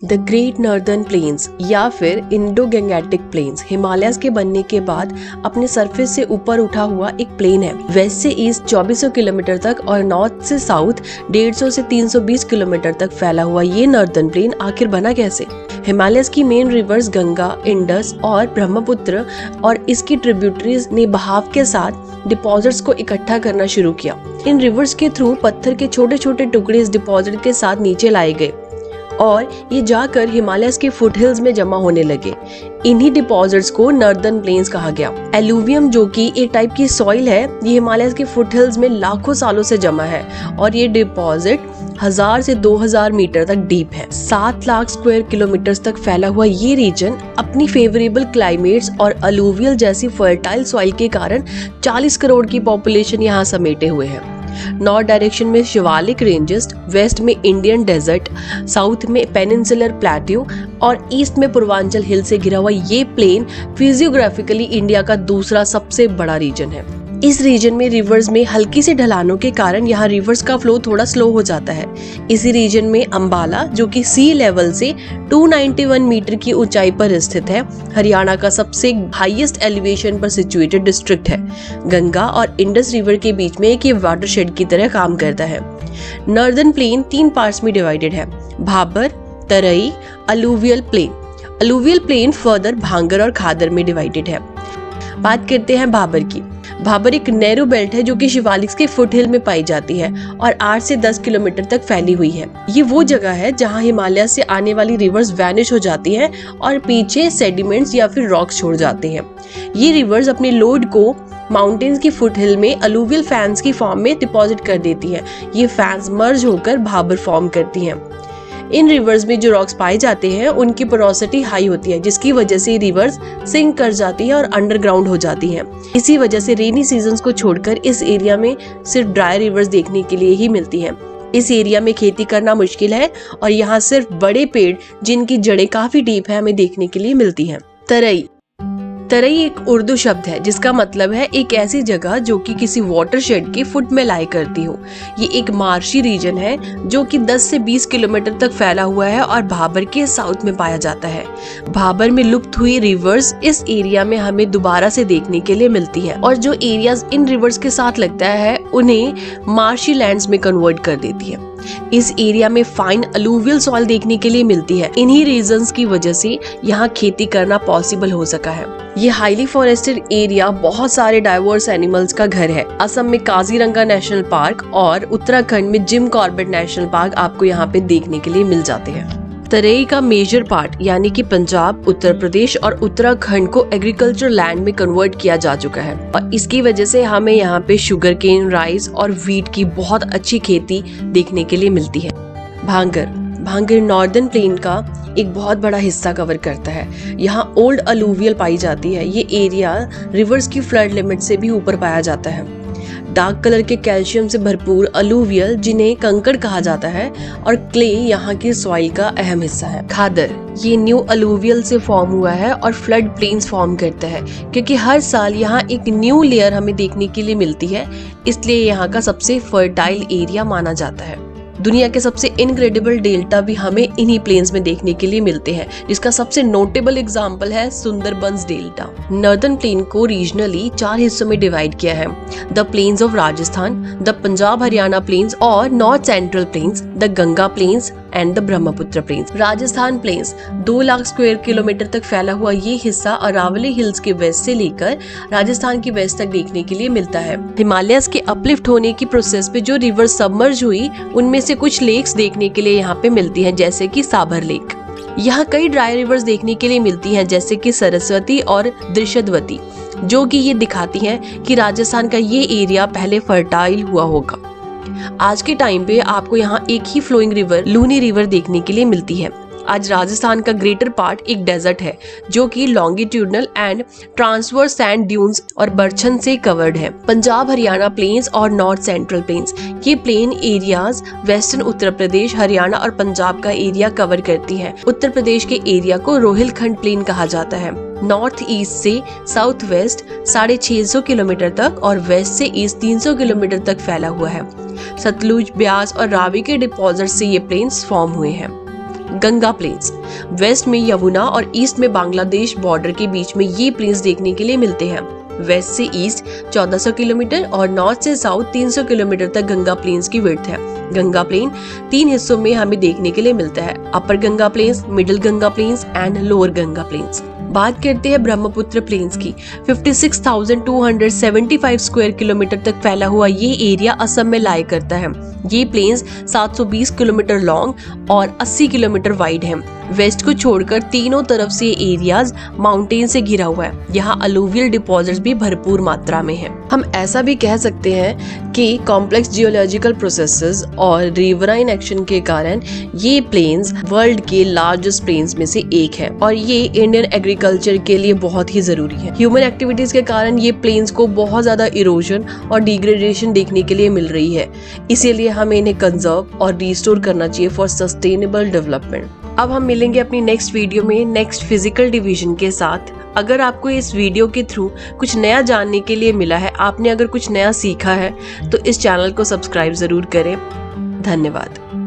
The great northern plains या फिर Indo Gangetic plains Himalayas के बनने के बाद अपने सरफेस से ऊपर उठा हुआ एक प्लेन है। वेस्ट से ईस्ट 2400 किलोमीटर तक और नॉर्थ से साउथ 150 से 320 किलोमीटर तक फैला हुआ ये नॉर्दर्न प्लेन आखिर बना कैसे? हिमालयस की मेन रिवर्स गंगा, इंडस और ब्रह्मपुत्र और इसकी ट्रिब्यूटरीज ने बहाव के साथ डिपॉजिट्स को इकट्ठा करना शुरू किया। इन रिवर्स के थ्रू पत्थर के छोटे छोटे टुकड़े इस डिपॉजिट के साथ नीचे लाए गए और ये जाकर हिमालयस के फुटहिल्स में जमा होने लगे। इन्हीं डिपॉजिट्स को नॉर्दर्न प्लेन्स कहा गया। एलुवियम, जो कि एक टाइप की सॉइल है, ये हिमालयस के फुटहिल्स में लाखों सालों से जमा है और ये डिपॉजिट 1000 से 2000 मीटर तक डीप है। 7 लाख स्क्वायर किलोमीटर तक फैला हुआ ये रीजन अपनी फेवरेबल क्लाइमेट्स और अलुवियल जैसी फर्टाइल सॉइल के कारण 40 करोड़ की पॉपुलेशन यहाँ समेटे हुए है। नॉर्थ डायरेक्शन में शिवालिक रेंजेस, वेस्ट में इंडियन डेजर्ट, साउथ में पेनिनसुलर प्लेट्यू और ईस्ट में पूर्वांचल हिल से घिरा हुआ ये प्लेन फिजियोग्राफिकली इंडिया का दूसरा सबसे बड़ा रीजन है। इस रीजन में रिवर्स में हल्की से ढलानों के कारण यहाँ रिवर्स का फ्लो थोड़ा स्लो हो जाता है। इसी रीजन में अंबाला, जो कि सी लेवल से 291 मीटर की ऊंचाई पर स्थित है, हरियाणा का सबसे हाईएस्ट एलिवेशन पर सिचुएटेड डिस्ट्रिक्ट है। गंगा और इंडस रिवर के बीच में एक ये वाटरशेड की तरह काम करता है। नॉर्दर्न प्लेन 3 पार्ट्स में डिवाइडेड है: Bhabar, Terai, alluvial plain. Alluvial plain further Bhangar और खादर में डिवाइडेड है। बात करते हैं भाबर की। भाबर एक नैरो बेल्ट है जो कि शिवालिक के फुटहिल में पाई जाती है और 8 से 10 किलोमीटर तक फैली हुई है। ये वो जगह है जहां हिमालय से आने वाली रिवर्स वैनिश हो जाती हैं और पीछे सेडिमेंट्स या फिर रॉक्स छोड़ जाते हैं। ये रिवर्स अपने लोड को माउंटेन्स की फुटहिल में अलुवियल फैंस की फॉर्म में डिपॉजिट कर देती है। ये फैंस मर्ज होकर भाबर फॉर्म करती हैं। इन रिवर्स में जो रॉक्स पाए जाते हैं उनकी पोरोसिटी हाई होती है, जिसकी वजह से रिवर्स सिंक कर जाती है और अंडरग्राउंड हो जाती हैं। इसी वजह से रेनी सीजन्स को छोड़कर इस एरिया में सिर्फ ड्राई रिवर्स देखने के लिए ही मिलती हैं। इस एरिया में खेती करना मुश्किल है और यहाँ सिर्फ बड़े पेड़ जिनकी जड़ें काफी डीप है हमें देखने के लिए मिलती हैं। तराई। तराई एक उर्दू शब्द है जिसका मतलब है एक ऐसी जगह जो कि किसी वाटरशेड के फुट में लाई करती हो। ये एक मार्शी रीजन है जो कि 10 से 20 किलोमीटर तक फैला हुआ है और भाबर के साउथ में पाया जाता है। भाबर में लुप्त हुई रिवर्स इस एरिया में हमें दोबारा से देखने के लिए मिलती है और जो एरियाज इन रिवर्स के साथ लगता है उन्हें मार्शी लैंड्स में कन्वर्ट कर देती है। इस एरिया में फाइन अलुवियल सॉइल देखने के लिए मिलती है। इन्हीं रीजंस की वजह से यहाँ खेती करना पॉसिबल हो सका है। ये हाईली फॉरेस्टेड एरिया बहुत सारे डाइवर्स एनिमल्स का घर है। असम में काजीरंगा नेशनल पार्क और उत्तराखंड में जिम कॉर्बेट नेशनल पार्क आपको यहाँ पे देखने के लिए मिल जाते हैं। तराई का मेजर पार्ट यानी कि पंजाब, उत्तर प्रदेश और उत्तराखंड को एग्रीकल्चर लैंड में कन्वर्ट किया जा चुका है और इसकी वजह से हमें यहाँ पे शुगर केन, राइस और व्हीट की बहुत अच्छी खेती देखने के लिए मिलती है। भांगर। भांगर नॉर्दर्न प्लेन का एक बहुत बड़ा हिस्सा कवर करता है। यहाँ ओल्ड अलुवियल पाई जाती है। ये एरिया रिवर्स की फ्लड लिमिट से भी ऊपर पाया जाता है। डार्क कलर के कैल्शियम से भरपूर अलुवियल, जिन्हें कंकड़ कहा जाता है, और क्ले यहाँ की सॉइल का अहम हिस्सा है। खादर। ये न्यू अलुवियल से फॉर्म हुआ है और फ्लड प्लेन्स फॉर्म करता है क्योंकि हर साल यहाँ एक न्यू लेयर हमें देखने के लिए मिलती है, इसलिए यहाँ का सबसे फर्टाइल एरिया माना जाता है। दुनिया के सबसे इनक्रेडिबल डेल्टा भी हमें इन्हीं प्लेन्स में देखने के लिए मिलते हैं, जिसका सबसे नोटेबल एग्जांपल है सुंदरबंस डेल्टा। नॉर्दर्न प्लेन को रीजनली 4 हिस्सों में डिवाइड किया है: the plains of Rajasthan, the Punjab Haryana plains और north central plains, the Ganga plains and the Brahmaputra plains. Rajasthan plains 2 lakh square kilometre तक फैला हुआ ये हिस्सा अरावली हिल्स के वेस्ट से लेकर राजस्थान की वेस्ट तक देखने के लिए मिलता है। हिमालयस के अपलिफ्ट होने की प्रोसेस पे जो रिवर सबमर्ज हुई उनमें से कुछ लेक्स देखने के लिए यहाँ पे मिलती हैं, जैसे कि साबर लेक। यहाँ कई ड्राई रिवर्स देखने के लिए मिलती हैं, जैसे कि सरस्वती और दृशद्वती, जो कि ये दिखाती हैं कि राजस्थान का ये एरिया पहले फर्टाइल हुआ होगा। आज के टाइम पे आपको यहाँ एक ही फ्लोइंग रिवर, लूनी रिवर, देखने के लिए मिलती है। आज राजस्थान का ग्रेटर पार्ट एक डेजर्ट है जो कि longitudinal and transverse sand dunes और बर्छन से कवर्ड है। पंजाब हरियाणा प्लेन्स और नॉर्थ सेंट्रल प्लेन्स, ये plain areas western Uttar Pradesh, Haryana और पंजाब का एरिया कवर करती है। उत्तर प्रदेश के एरिया को रोहिलखंड प्लेन कहा जाता है। नॉर्थ ईस्ट से साउथ वेस्ट 650 किलोमीटर तक और वेस्ट से ईस्ट 300 किलोमीटर तक फैला हुआ है। सतलुज, ब्यास और रावी के डिपॉजिट से ये प्लेन्स फॉर्म हुए हैं। गंगा प्लेन्स। वेस्ट में यमुना और ईस्ट में बांग्लादेश बॉर्डर के बीच में ये प्लेन्स देखने के लिए मिलते हैं। वेस्ट से ईस्ट 1400 किलोमीटर और नॉर्थ से साउथ 300 किलोमीटर तक गंगा प्लेन्स की विड्थ है। गंगा प्लेन 3 हिस्सों में हमें देखने के लिए मिलता है, upper Ganga plains, middle Ganga plains and lower Ganga plains. बात करते हैं ब्रह्मपुत्र प्लेन्स की। 56,275 स्क्वायर किलोमीटर तक फैला हुआ ये एरिया असम में लाई करता है। ये प्लेन्स 720 किलोमीटर लॉन्ग और 80 किलोमीटर वाइड है। वेस्ट को छोड़कर तीनों तरफ से एरियाज माउंटेन से घिरा हुआ है। यहाँ अलूवियल डिपॉजिट्स भी भरपूर मात्रा में हैं। हम ऐसा भी कह सकते हैं कि कॉम्प्लेक्स जियोलॉजिकल प्रोसेसेस और रिवराइन एक्शन के कारण ये प्लेन्स वर्ल्ड के लार्जेस्ट प्लेन्स में से एक है और ये इंडियन एग्रीकल्चर के लिए बहुत ही जरूरी है। ह्यूमन एक्टिविटीज के कारण ये प्लेन्स को बहुत ज्यादा इरोजन और डिग्रेडेशन देखने के लिए मिल रही है, इसीलिए हमें इन्हें कंजर्व और रिस्टोर करना चाहिए फॉर सस्टेनेबल डेवलपमेंट। अब हम मिलेंगे अपनी नेक्स्ट वीडियो में नेक्स्ट फिजिकल डिवीजन के साथ। अगर आपको इस वीडियो के थ्रू कुछ नया जानने के लिए मिला है, आपने अगर कुछ नया सीखा है, तो इस चैनल को सब्सक्राइब जरूर करें। धन्यवाद।